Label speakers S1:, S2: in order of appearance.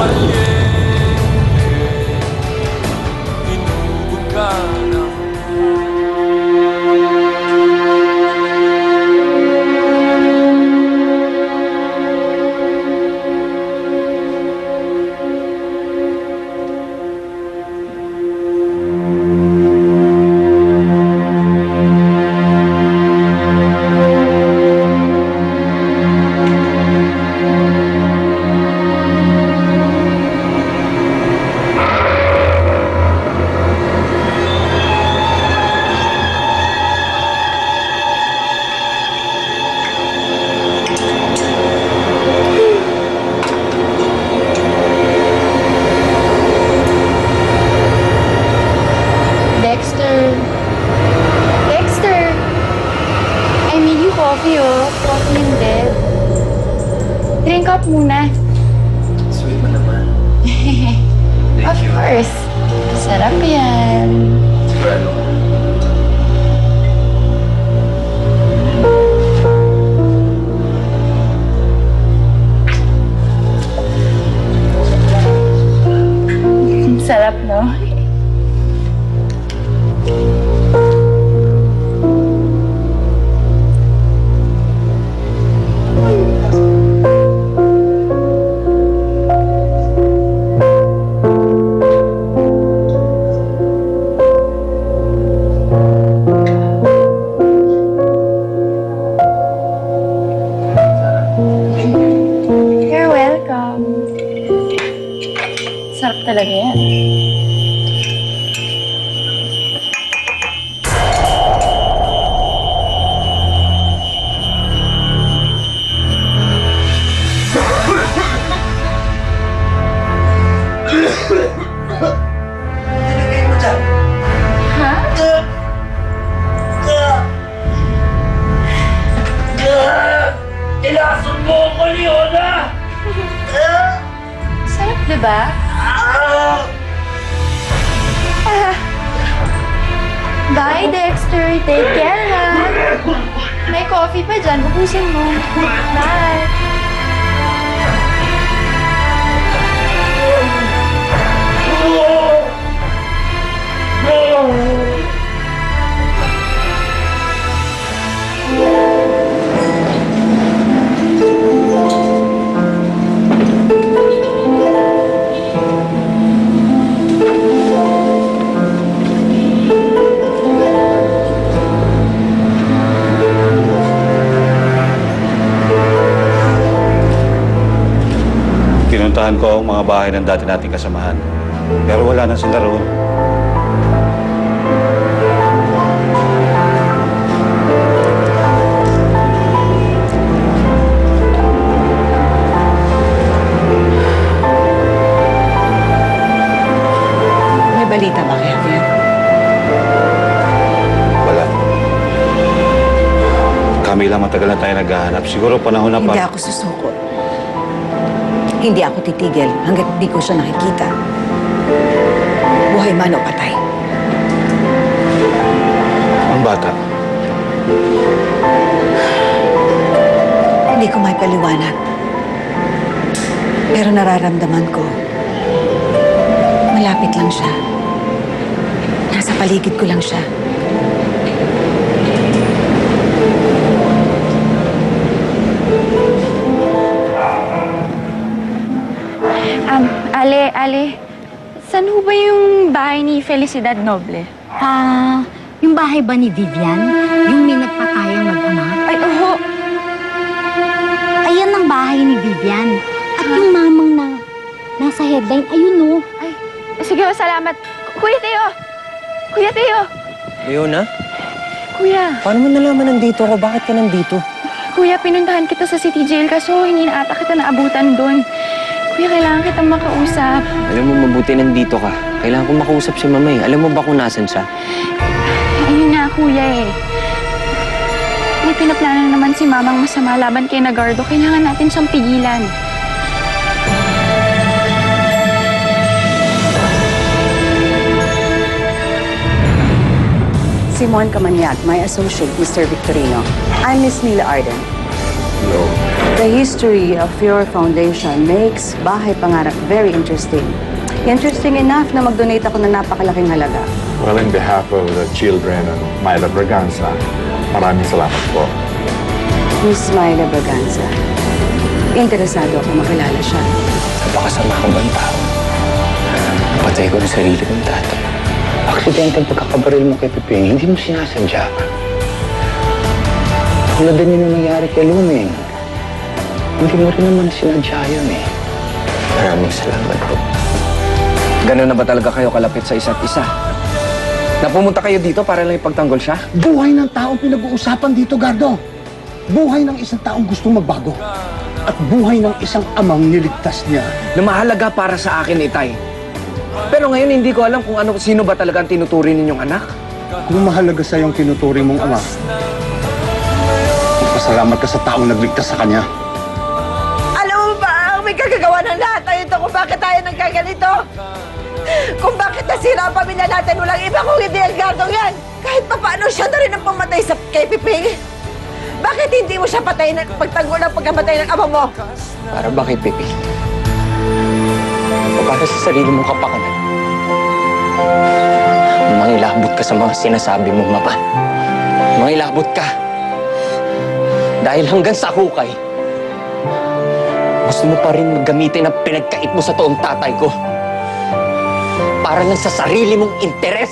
S1: valiente, hinubog ka ng
S2: Dexter. Dexter! I made you coffee, oh. Coffee in bed. Drink up muna.
S3: Sweet mo naman.
S2: Of course. Sarap yan.
S3: Sigurado ka.
S2: Sarap, no? You're welcome. Sarap talaga yan.
S3: Nilagay mo dyan.
S2: Ha?
S3: Ilason mo ako, Leona!
S2: Sarap, diba? Ah. Bye, Dexter. Take care, ha? May coffee pa dyan. Ubusin mo. Bye.
S4: Pinuntahan ko ang mga bahay ng dati nating kasamahan. Pero wala na sila roon.
S5: May balita ba kay Javier?
S4: Wala. Kami lang matagal na tayo naghahanap. Siguro panahon na
S5: Hindi
S4: pa...
S5: ako susuko. Hindi ako titigil hanggat hindi ko siya nakikita. Buhay man o patay.
S4: Ang bata.
S5: Hindi ko may paliwanag. Pero nararamdaman ko, malapit lang siya. Nasa paligid ko lang siya.
S2: Ale, saan ho ba yung bahay ni Felicidad Noble?
S6: Yung bahay ba ni Vivian? Yung may nagpatayang mag-ama?
S2: Ay, oho.
S6: Ayan ang bahay ni Vivian. At yung mamang na nasa headline, ayun o.
S2: Ay, sige, salamat. Kuya Teo! Kuya Teo!
S3: Leona,
S2: Kuya,
S3: paano mo nalaman nandito ako? Bakit ka nandito?
S2: Kuya, pinuntahan kita sa City Jail kaso hindi na ata kita naabutan doon. Kuya, kailangan kitang makausap.
S3: Alam mo, mabuti nandito ka. Kailangan ko makausap si Mama eh. Alam mo ba kung nasan siya?
S2: Ayun nga, Kuya eh. May pinaplano naman si Mamang masama laban kay Nagardo. Kailangan natin siyang pigilan.
S7: Simon Camaniat, my associate, Mr. Victorino. I'm Miss Nila Arden.
S4: Hello.
S5: The history of your foundation makes Bahay Pangarap very interesting. Interesting enough na mag-donate ako ng napakalaking halaga.
S7: Well, in behalf of the children of Myla Braganza, maraming salamat po.
S5: Miss Myla Braganza, interesado ako makilala siya.
S3: Napakasama kong bang tao. Patay ko ng sarili kong tatay. Aksidenteng pagkakabaril mo kay Piping, hindi mo sinasadya. Tulad din yun yung nangyari kay Luming. Hindi mo rin naman sinadya yun eh. Maraming salamat po.
S8: Ganun na ba talaga kayo kalapit sa isa't isa? Napumunta kayo dito para lang ipagtanggol siya?
S9: Buhay ng taong pinag-uusapan dito, Gardo. Buhay ng isang taong gustong magbago. At buhay ng isang amang niligtas niya.
S8: Na mahalaga para sa akin, Itay. Pero ngayon hindi ko alam kung sino ba talaga ang tinuturing ninyong anak.
S9: Kung mahalaga sa iyong tinuturing mong ama, magpasalamat ka sa taong nagligtas sa kanya.
S5: Alam mo ba, may kagagawa ng lahat na ito kung bakit tayo nagkaganito? Kung bakit nasira ang pamilya natin, walang iba kung hindi ang Gardong yan. Kahit pa paano siya na rin ang pumatay sa kay Piping. Bakit hindi mo siya patayin at pagtanggol ang pagkamatay ng ama mo?
S3: Para ba kay Piping? O para sa sarili mong kapakanan? Mangilabot ka sa mga sinasabi mong mapa. Mangilabot ka. Dahil hanggang sa hukay, gusto mo pa rin gamitin ang pinagkait mo sa toong tatay ko. Para lang sa sarili mong interes.